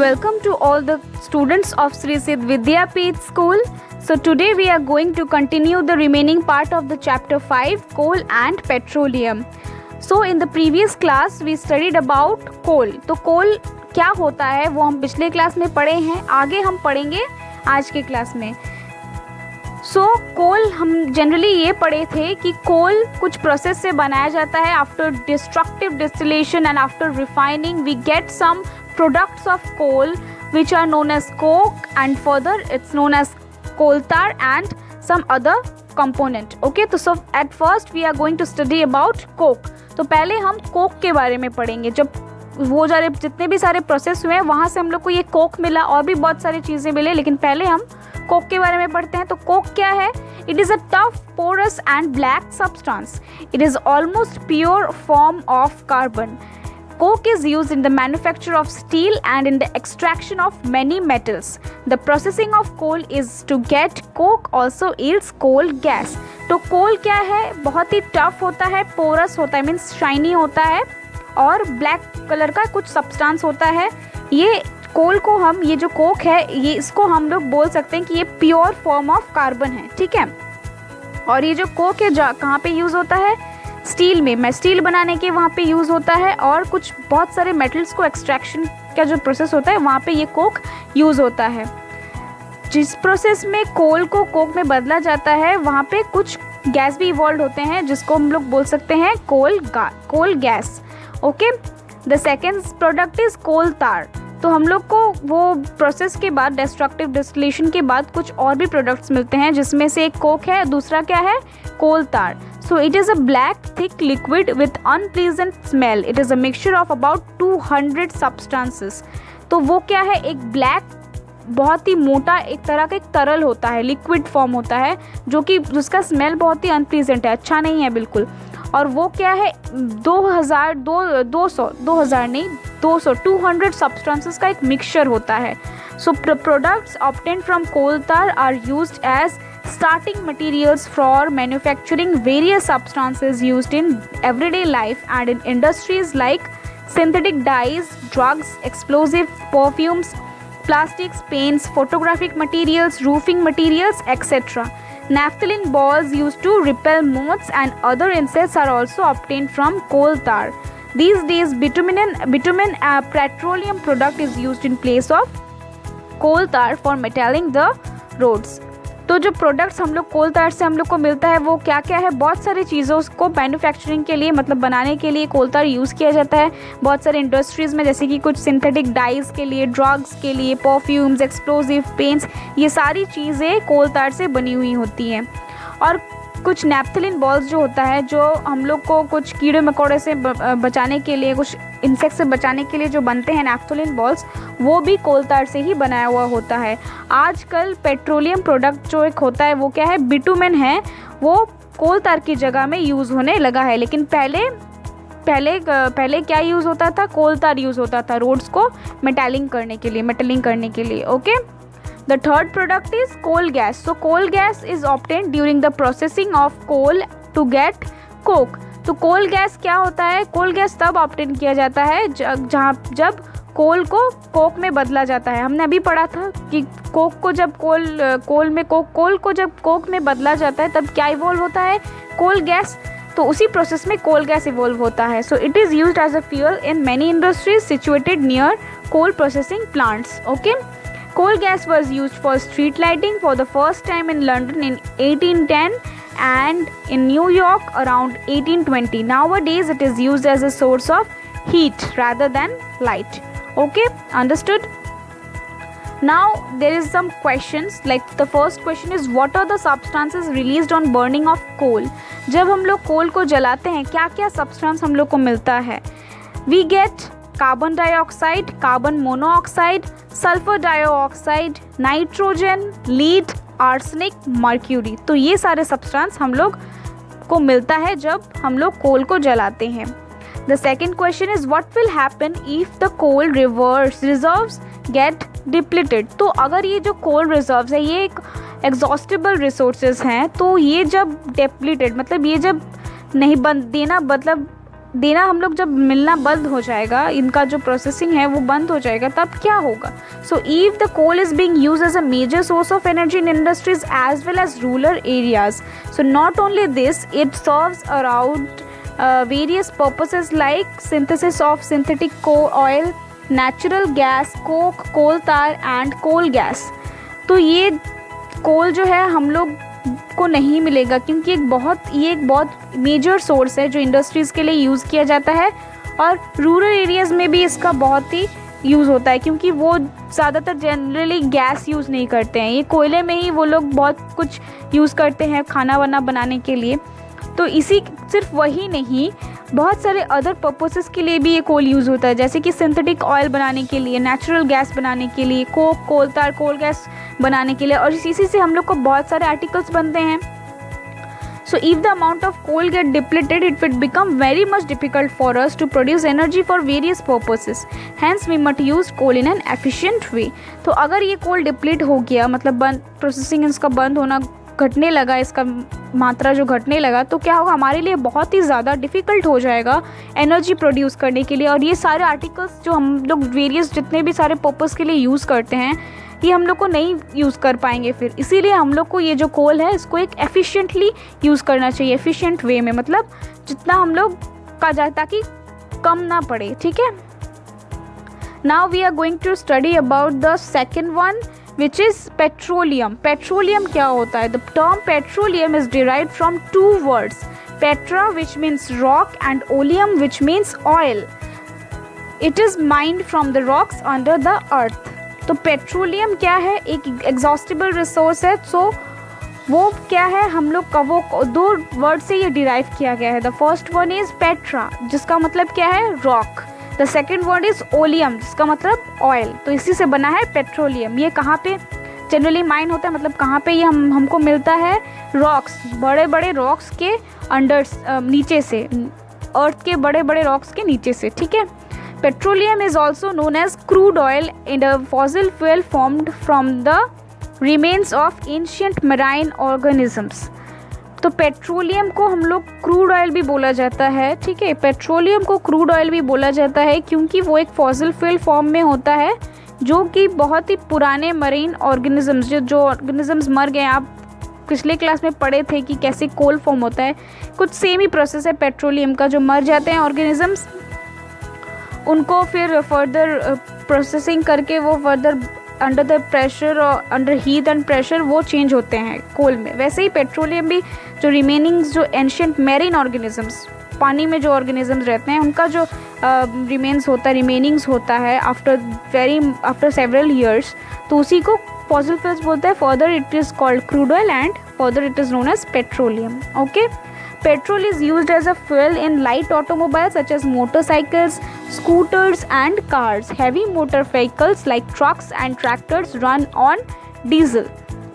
welcome to all the students of Sri Siddh Vidyapeeth School. So today we are going to continue the remaining part of the chapter 5, coal and petroleum. So in the previous class we studied about coal. तो coal क्या होता है वो हम पिछले class में पढ़े हैं, आगे हम पढ़ेंगे आज के क्लास में. कोल हम जनरली ये पढ़े थे कि कोल कुछ प्रोसेस से बनाया जाता है. After destructive distillation and after refining we get some products of coal which are known as coke and further it's known as coal tar and some other component. Okay, तो so at first we are going to study about coke. तो पहले हम Coke के बारे में पढ़ेंगे. जब वो जितने भी सारे प्रोसेस हुए हैं वहाँ से हम लोग को ये कोक मिला, और भी बहुत सारी चीज़ें मिले, लेकिन पहले हम कोक के बारे में पढ़ते हैं. तो कोक क्या है? It is a tough porous and black substance. It is almost pure form of carbon. Coke is used in the manufacture of steel and in the extraction of many metals. The processing of coal is to get coke also yields coal gas. तो कोल क्या है? बहुत ही tough होता है, porous होता है, means shiny होता है, और ब्लैक कलर का कुछ सब्सटेंस होता है. ये कोल को हम, ये जो कोक है, ये इसको हम लोग बोल सकते हैं कि ये प्योर फॉर्म ऑफ कार्बन है. ठीक है. और ये जो कोक है कहाँ पे यूज़ होता है? स्टील में स्टील बनाने के वहाँ पे यूज़ होता है, और कुछ बहुत सारे मेटल्स को एक्सट्रैक्शन का जो प्रोसेस होता है वहाँ पे ये कोक यूज़ होता है. जिस प्रोसेस में कोल को कोक में बदला जाता है वहाँ पे कुछ गैस भी इवॉल्व होते हैं जिसको हम लोग बोल सकते हैं coal gas. Okay, the second product is coal tar. तो हम लोग को वो प्रोसेस के बाद, डिस्ट्रक्टिव डिस्टिलेशन के बाद, कुछ और भी प्रोडक्ट्स मिलते हैं जिसमें से एक कोक है, दूसरा क्या है? कोल तार. So it is a black thick liquid with unpleasant smell. It is a mixture of about 200 substances. तो वो क्या है? एक ब्लैक, बहुत ही मोटा, एक तरह का एक तरल होता है, लिक्विड फॉर्म होता है, जो कि जिसका स्मेल बहुत ही अनप्लीजेंट है, अच्छा नहीं है बिल्कुल. और वो क्या है? 200 सब्सटेंसेस का एक मिक्सचर होता है. So products obtained from coal tar are used as starting materials for manufacturing various substances used in everyday life and in industries like synthetic dyes, drugs, explosive perfumes, plastics, paints, photographic materials, roofing materials, etc. Naphthalene balls used to repel moths and other insects are also obtained from coal tar. These days bitumen petroleum product is used in place of coal tar for metalling the roads. तो जो products हम लोग कोल तार से हम लोग को मिलता है वो क्या क्या है? बहुत सारी चीज़ों को मैन्युफैक्चरिंग के लिए, मतलब बनाने के लिए कोल तार यूज़ किया जाता है बहुत सारे इंडस्ट्रीज़ में, जैसे कि कुछ सिंथेटिक डाइज के लिए, ड्रग्स के लिए, परफ्यूम्स, एक्सप्लोजिव पेंट्स, ये सारी चीज़ें कोल तार से बनी हुई होती हैं. और कुछ नैप्थलीन बॉल्स जो होता है, जो हम लोग को कुछ कीड़े मकोड़े से बचाने के लिए, कुछ इंसेक्ट से बचाने के लिए जो बनते हैं नैप्थलीन बॉल्स, वो भी कोल तार से ही बनाया हुआ होता है. आजकल पेट्रोलियम प्रोडक्ट जो एक होता है वो क्या है? बिटुमेन है, वो कोल तार की जगह में यूज़ होने लगा है. लेकिन पहले क्या यूज़ होता था? कोल तार यूज़ होता था रोड्स को मेटलिंग करने के लिए. Okay. The third product is coal gas. So coal gas is obtained during the processing of coal to get coke. तो कोल गैस क्या होता है? कोल गैस तब ऑब्टेन किया जाता है जब कोल को कोक में बदला जाता है. हमने अभी पढ़ा था कि कोक को जब कोल को जब कोक में बदला जाता है तब क्या इवॉल्व होता है? Coal gas. तो उसी प्रोसेस में कोल गैस इवॉल्व होता है. So it is used as a fuel in many industries situated near coal processing plants. Okay. Coal gas was used for street lighting for the first time in London in 1810 and in New York around 1820. Nowadays it is used as a source of heat rather than light. Okay, understood? Now there is some questions, like the first question is what are the substances released on burning of coal? जब हम लोग कोल को जलाते हैं क्या क्या substance हम लोग को मिलता है? We get carbon dioxide, carbon monoxide, sulphur dioxide, nitrogen, lead, arsenic, mercury. तो ये सारे सब्सटेंस हम लोग को मिलता है जब हम लोग कोल को जलाते हैं. The second question is what will happen if the coal reserves get depleted. तो अगर ये जो कोल रिजर्व्स है ये एक एग्जॉस्टिबल रिसोर्सेज हैं, तो ये जब डिप्लीटेड मतलब ये जब नहीं बन देना, मतलब देना हम लोग जब मिलना बंद हो जाएगा, इनका जो प्रोसेसिंग है वो बंद हो जाएगा, तब क्या होगा? So if the coal is being used as a major source of energy in industries as well as rural areas, so not only this, it serves around various purposes like synthesis of synthetic coal oil, natural gas, coke, coal tar and coal gas। तो ये कोल जो है हम लोग को नहीं मिलेगा क्योंकि ये एक बहुत मेजर सोर्स है जो इंडस्ट्रीज़ के लिए यूज़ किया जाता है, और रूरल एरियाज़ में भी इसका बहुत ही यूज़ होता है क्योंकि वो ज़्यादातर जनरली गैस यूज़ नहीं करते हैं, ये कोयले में ही वो लोग बहुत कुछ यूज़ करते हैं खाना वाना बनाने के लिए। तो इसी सिर्फ वही नहीं, बहुत सारे अदर पर्पसेस के लिए भी ये कोल यूज़ होता है, जैसे कि सिंथेटिक ऑयल बनाने के लिए, नेचुरल गैस बनाने के लिए, कोक, कोल तार, कोल गैस बनाने के लिए, और इसी से हम लोग को बहुत सारे आर्टिकल्स बनते हैं। So if the amount of coal get depleted, it will become very much difficult for us to produce energy for various purposes. Hence we must use coal in an efficient way. तो अगर ये कोल deplete हो गया, मतलब processing इसका बंद होना घटने लगा, इसका मात्रा जो घटने लगा, तो क्या होगा, हमारे लिए बहुत ही ज़्यादा डिफ़िकल्ट हो जाएगा एनर्जी प्रोड्यूस करने के लिए। और ये सारे आर्टिकल्स जो हम लोग वेरियस जितने भी सारे पर्पस के लिए यूज़ करते हैं, ये हम लोग को नहीं यूज़ कर पाएंगे फिर। इसीलिए हम लोग को ये जो कोल है इसको एक एफिशिएंटली यूज़ करना चाहिए, एफिशिएंट वे में, मतलब जितना हम लोग का जाए ताकि कम ना पड़े। ठीक है, now we are going to study about the second one which is petroleum। petroleum क्या होता है? The term petroleum is derived from two words, petra which means rock and oleum which means oil। It is mined from the rocks under the earth। तो petroleum क्या है? एक exhaustible resource है। सो वो क्या है, हम लोग का वो दो वर्ड से ये डिराइव किया गया है। The first one is Petra जिसका मतलब क्या है, rock. The second word is oleum जिसका मतलब ऑयल। तो इसी से बना है पेट्रोलियम। ये कहाँ पे जनरली माइन होता है, मतलब कहाँ पे ये हमको मिलता है? रॉक्स, बड़े बड़े रॉक्स के अंडर, नीचे से, अर्थ के बड़े बड़े रॉक्स के नीचे से। ठीक है, petroleum is also known as crude oil in a fossil fuel formed from the remains of ancient marine organisms. तो पेट्रोलियम को हम लोग क्रूड ऑयल भी बोला जाता है। ठीक है, पेट्रोलियम को क्रूड ऑयल भी बोला जाता है क्योंकि वो एक फॉसिल फ्यूल फॉर्म में होता है जो कि बहुत ही पुराने मरीन ऑर्गेनिजम्स, जो ऑर्गेनिजम्स मर गए, आप पिछले क्लास में पढ़े थे कि कैसे कोल फॉर्म होता है, कुछ सेम ही प्रोसेस है पेट्रोलियम का। जो मर जाते हैं ऑर्गेनिजम्स, उनको फिर फर्दर प्रोसेसिंग करके वो फर्दर अंडर द प्रेशर और अंडर हीट एंड प्रेशर वो चेंज होते हैं कोल में। वैसे ही पेट्रोलियम भी जो रिमेनिंग्स, जो एंशिएंट मैरीन ऑर्गेनिजम्स, पानी में जो ऑर्गेनिजम्स रहते हैं, उनका जो रिमेनिंग्स होता है आफ्टर सेवरल ईयर्स, तो उसी को फॉसिल फ्यूल्स बोलते हैं। Further it is called crude oil and further it is known as petroleum. Okay, petrol is used as a fuel in light automobiles such as motorcycles, scooters and cars. Heavy motor vehicles like trucks and tractors run on diesel.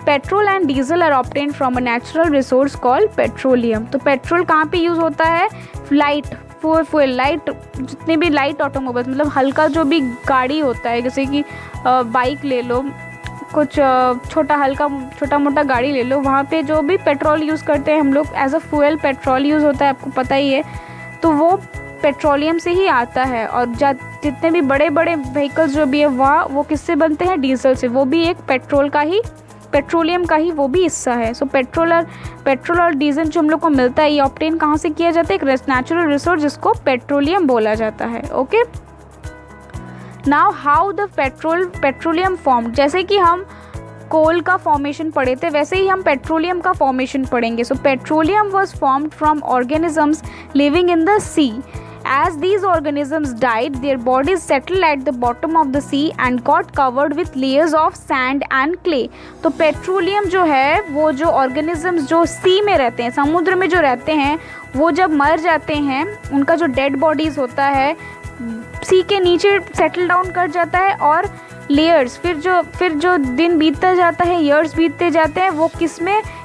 Petrol and diesel are obtained from a natural resource called petroleum। तो petrol कहाँ पे use होता है? Light fuel, light जितने भी light automobiles, मतलब हल्का जो भी गाड़ी होता है, जैसे कि बाइक ले लो, कुछ छोटा मोटा गाड़ी ले लो, वहाँ पे जो भी पेट्रोल यूज़ करते हैं हम लोग as a fuel, petrol use होता है, आपको पता ही है। तो वो पेट्रोलियम से ही आता है। और जितने भी बड़े बड़े व्हीकल्स जो भी है वो किससे बनते हैं? डीजल से। वो भी एक पेट्रोलियम का ही वो भी हिस्सा है। सो पेट्रोल और डीजल जो हम लोग को मिलता है, ये ऑब्टेन कहाँ से किया जाता है? एक नेचुरल रिसोर्स जिसको पेट्रोलियम बोला जाता है। Okay, now how the petroleum form. जैसे कि हम कोल का फॉर्मेशन पढ़े थे, वैसे ही हम पेट्रोलियम का फॉर्मेशन पढ़ेंगे। So petroleum was formed from organisms living in the sea. As these organisms died, their bodies settled at the bottom of the sea and got covered with layers of sand and clay। तो petroleum जो है, वो जो organisms जो सी में रहते हैं, समुद्र में जो रहते हैं, वो जब मर जाते हैं, उनका जो डेड बॉडीज़ होता है सी के नीचे सेटल डाउन कर जाता है। और लेयर्स, फिर जो दिन बीतता जाता है, ईयर्स बीतते जाते हैं, वो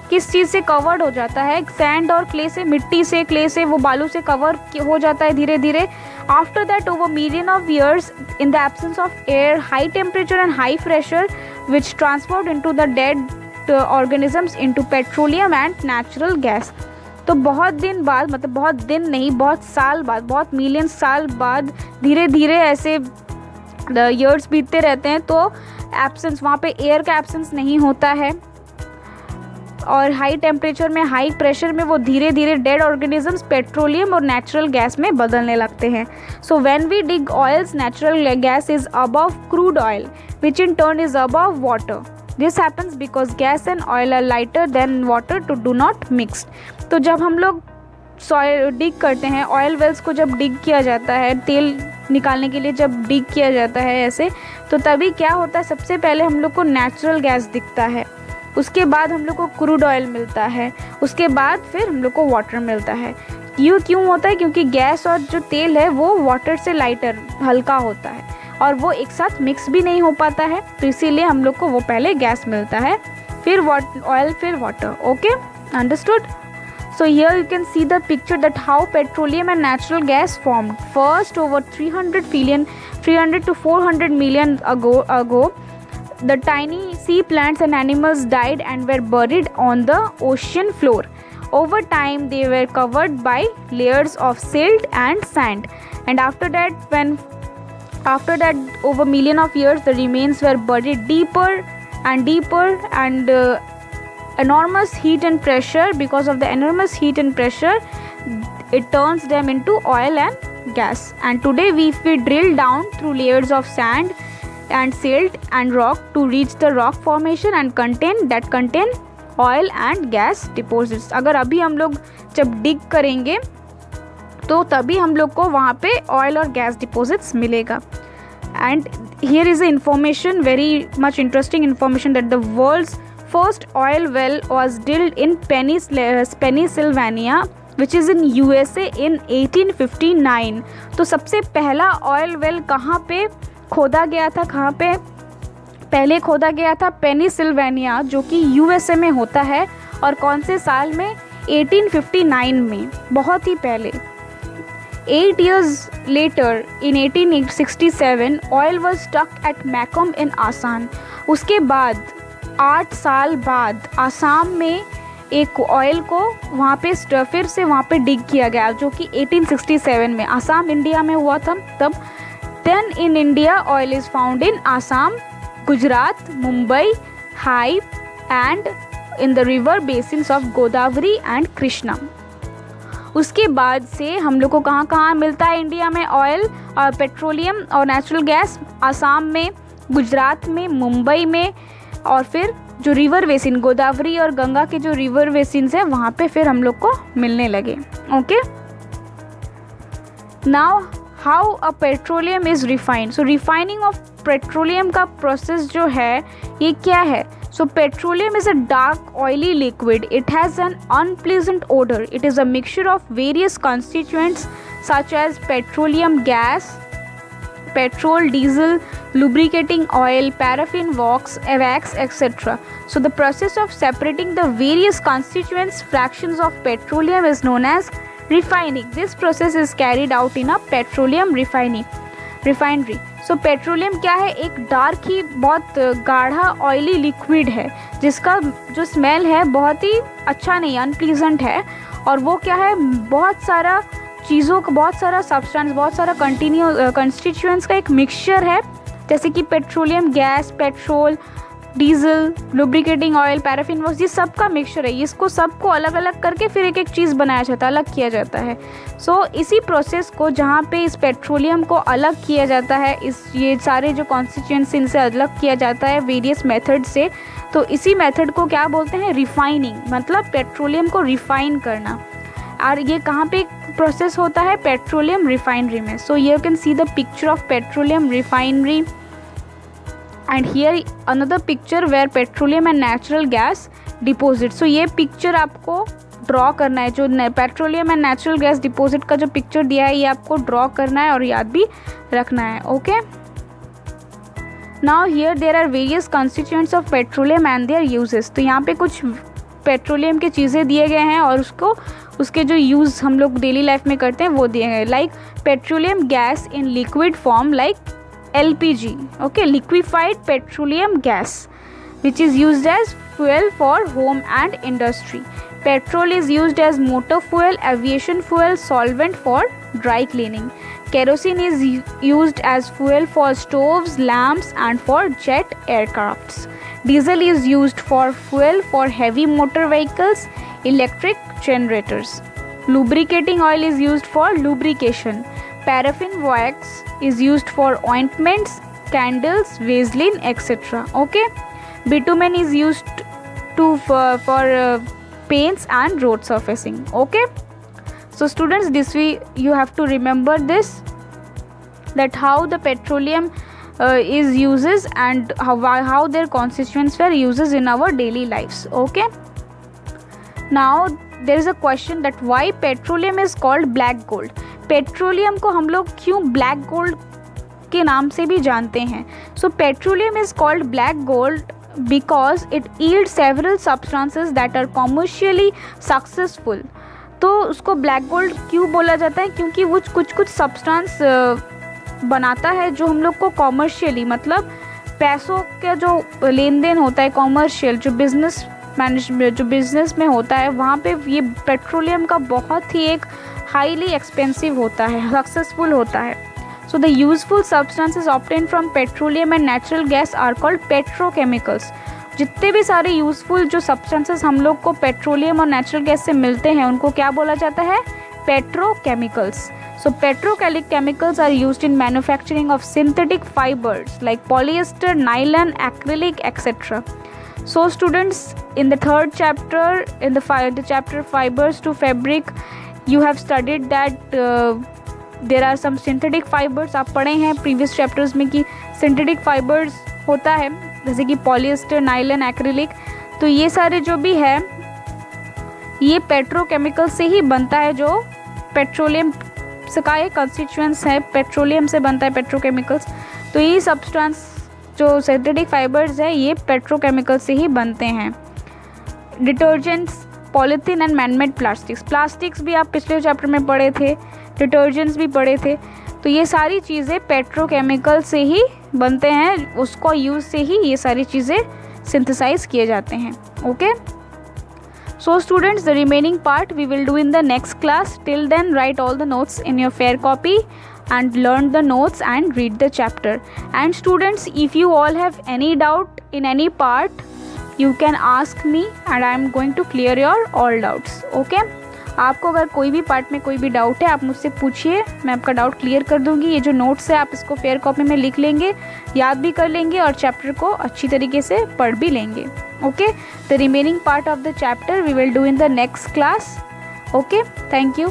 किस चीज़ से कवर्ड हो जाता है? सैंड और क्ले से, मिट्टी से, क्ले से, वो बालू से कवर हो जाता है धीरे धीरे। After that over million of years in the absence of air, high temperature and high pressure which transferred into the dead organisms into petroleum and natural gas। तो बहुत दिन बाद, मतलब बहुत दिन नहीं, बहुत साल बाद, बहुत मिलियन साल बाद धीरे धीरे ऐसे ईयर्स बीतते रहते हैं तो एब्सेंस, वहाँ पे एयर का एब्सेंस नहीं होता है और हाई टेम्परेचर में, हाई प्रेशर में वो धीरे धीरे डेड ऑर्गेनिजम्स पेट्रोलियम और नेचुरल गैस में बदलने लगते हैं. So when we dig oils, natural gas is above crude oil which in turn is above water. This happens because gas and oil are lighter than water to do not mix. तो जब हम लोग soil डिग करते हैं, oil Wales को जब डिग किया जाता है, तेल निकालने के लिए जब डिग किया जाता है ऐसे, तो तभी क्या होता है, सबसे पहले हम लोग को नेचुरल गैस दिखता है, उसके बाद हम लोग को क्रूड ऑयल मिलता है, उसके बाद फिर हम लोग को वाटर मिलता है. ये क्यों होता है? क्योंकि गैस और जो तेल है वो वाटर से लाइटर, हल्का होता है और वो एक साथ मिक्स भी नहीं हो पाता है, तो इसीलिए हम लोग को वो पहले गैस मिलता है, फिर ऑयल, फिर water. Okay, understood? So here you can see the picture that how petroleum and natural gas formed. First, over 300 to 400 million ago, the tiny sea plants and animals died and were buried on the ocean floor. Over time, they were covered by layers of silt and sand. And after that, over million of years, the remains were buried deeper and enormous heat and pressure. Because of the enormous heat and pressure, it turns them into oil and gas. And today we drill down through layers of sand and silt and rock to reach the rock formation and contain oil and gas deposits. अगर अभी हम लोग जब डिग करेंगे तो तभी हम लोग को वहाँ पे ऑयल और गैस डिपॉजिट्स मिलेगा. And here is the information, very much interesting information, that the world's first oil well was drilled in Pennsylvania, which is in USA in 1859. तो सबसे पहला ऑयल वेल कहाँ पे खोदा गया था, कहाँ पे पहले खोदा गया था? पेनिसिल्वेनिया, जो कि यूएसए में होता है. और कौन से साल में? 1859 में, बहुत ही पहले. 8 years later, in 1867, oil was struck at Macomb in Assam. उसके बाद 8 साल बाद आसाम में एक ऑयल को वहाँ पे फिर से वहाँ पे डिग किया गया, जो कि 1867 में आसाम इंडिया में हुआ था तब. Then in India oil is found in Assam, Gujarat, Mumbai, high and in the river basins of Godavari and Krishna. उसके बाद से हम लोग को कहाँ कहाँ मिलता है इंडिया में ऑयल और पेट्रोलियम और नेचुरल गैस? आसाम में, गुजरात में, मुंबई में, और फिर जो रिवर बेसिन, गोदावरी और गंगा के जो रिवर बेसिन्स हैं वहाँ पे फिर हम लोग को मिलने लगे. Okay, now how a petroleum is refined. So refining of petroleum का प्रोसेस जो है ये क्या है? So petroleum is a dark oily liquid. It has an unpleasant odor. It is a mixture of various constituents such as petroleum gas, petrol, diesel, lubricating oil, paraffin, wax, etc. So the process of separating the various constituents fractions of petroleum is known as refining. This process is carried out in a petroleum refinery. So petroleum क्या है? एक dark ही बहुत गाढ़ा oily liquid है जिसका जो smell है बहुत ही अच्छा नहीं, अनप्लीजेंट है. और वो क्या है? बहुत सारा चीज़ों का, बहुत सारा सब्सटेंस, बहुत सारा कंस्टिट्यूएंट्स का एक मिक्सचर है, जैसे कि petroleum gas, petrol, diesel, lubricating oil, paraffin wax, ये सब का मिक्सचर है. इसको सबको अलग अलग करके फिर एक एक चीज़ बनाया जाता है, अलग किया जाता है. सो इसी प्रोसेस को जहाँ पे इस पेट्रोलियम को अलग किया जाता है, ये सारे जो कॉन्स्टिट्यूएंट्स इनसे अलग किया जाता है वेरियस मेथड से, तो इसी मेथड को क्या बोलते हैं? रिफाइनिंग. मतलब पेट्रोलियम को रिफाइन करना. और ये कहाँ पे प्रोसेस होता है? पेट्रोलियम रिफाइनरी में. So you can see the picture of petroleum refinery. And here another picture where petroleum and natural gas deposit. So ये पिक्चर आपको ड्रॉ करना है. जो petroleum and natural gas deposit का जो पिक्चर दिया है ये आपको ड्रॉ करना है और याद भी रखना है. Okay, now here there are various constituents of petroleum and their uses. तो यहाँ पे कुछ पेट्रोलियम के चीज़ें दिए गए हैं और उसके जो यूज़ हम लोग डेली लाइफ में करते हैं वो दिए गए. Like petroleum gas in liquid form like LPG, okay, liquefied petroleum gas, which is used as fuel for home and industry. Petrol is used as motor fuel, aviation fuel, solvent for dry cleaning. Kerosene is used as fuel for stoves, lamps and for jet aircrafts. Diesel is used for fuel for heavy motor vehicles, electric generators. Lubricating oil is used for lubrication. Paraffin wax is used for ointments, candles, Vaseline, etc. Okay. Bitumen is used for paints and road surfacing. Okay. So students, you have to remember this, that how the petroleum is uses and how their constituents were uses in our daily lives. Okay. Now there is a question that why petroleum is called black gold. Petroleum को हम लोग क्यों black gold के नाम से भी जानते हैं. So petroleum is called black gold because it yield several substances that are commercially successful. तो उसको ब्लैक गोल्ड क्यों बोला जाता है, क्योंकि वो कुछ सब्सटेंस बनाता है जो हम लोग को कॉमर्शियली, मतलब पैसों का जो लेन देन होता है कॉमर्शियल, जो बिजनेस में होता है, वहाँ पे ये पेट्रोलियम का बहुत ही एक हाईली एक्सपेंसिव होता है, सक्सेसफुल होता है. So the useful substances obtain from petroleum and natural gas are called petrochemicals. जितने भी सारे यूजफुल जो सब्सटेंसेस हम लोग को पेट्रोलियम और नेचुरल गैस से मिलते हैं उनको क्या बोला जाता है, petrochemicals. So petrochemicals are used in manufacturing of synthetic fibers like polyester, nylon, acrylic, etc. So students, in the third chapter, in the chapter fibers to fabric, you have studied that there are some synthetic fibers. आप पढ़े हैं previous chapters में कि synthetic fibers होता है जैसे कि polyester, nylon, acrylic. तो ये सारे जो भी है ये पेट्रोकेमिकल से ही बनता है, जो पेट्रोलियम का एक कंस्टिट्यूएंट्स है, पेट्रोलियम से बनता है पेट्रोकेमिकल्स. तो ये सब्सटेंस जो सिंथेटिक फाइबर्स है ये पेट्रोकेमिकल से ही बनते हैं. Detergents, polythene and manmade plastics भी आप पिछले चैप्टर में पढ़े थे, डिटर्जेंट्स भी पढ़े थे. तो ये सारी चीज़ें पेट्रोकेमिकल से ही बनते हैं, उसको यूज़ से ही ये सारी चीज़ें सिंथेसाइज किए जाते हैं. Okay. So students, the remaining part we will do in the next class. Till then, write all the notes in your fair copy and learn the notes and read the chapter. And students, if you all have any doubt in any part, you can ask me and I am going to clear your all doubts. Okay? आपको अगर कोई भी part में कोई भी doubt है आप मुझसे पूछिए, मैं आपका डाउट क्लियर कर दूंगी. ये जो नोट्स है आप इसको फेयर कॉपी में लिख लेंगे, याद भी कर लेंगे और चैप्टर को अच्छी तरीके से पढ़ भी लेंगे. Okay. The remaining part of the chapter we will do in the next class. Okay. Thank you.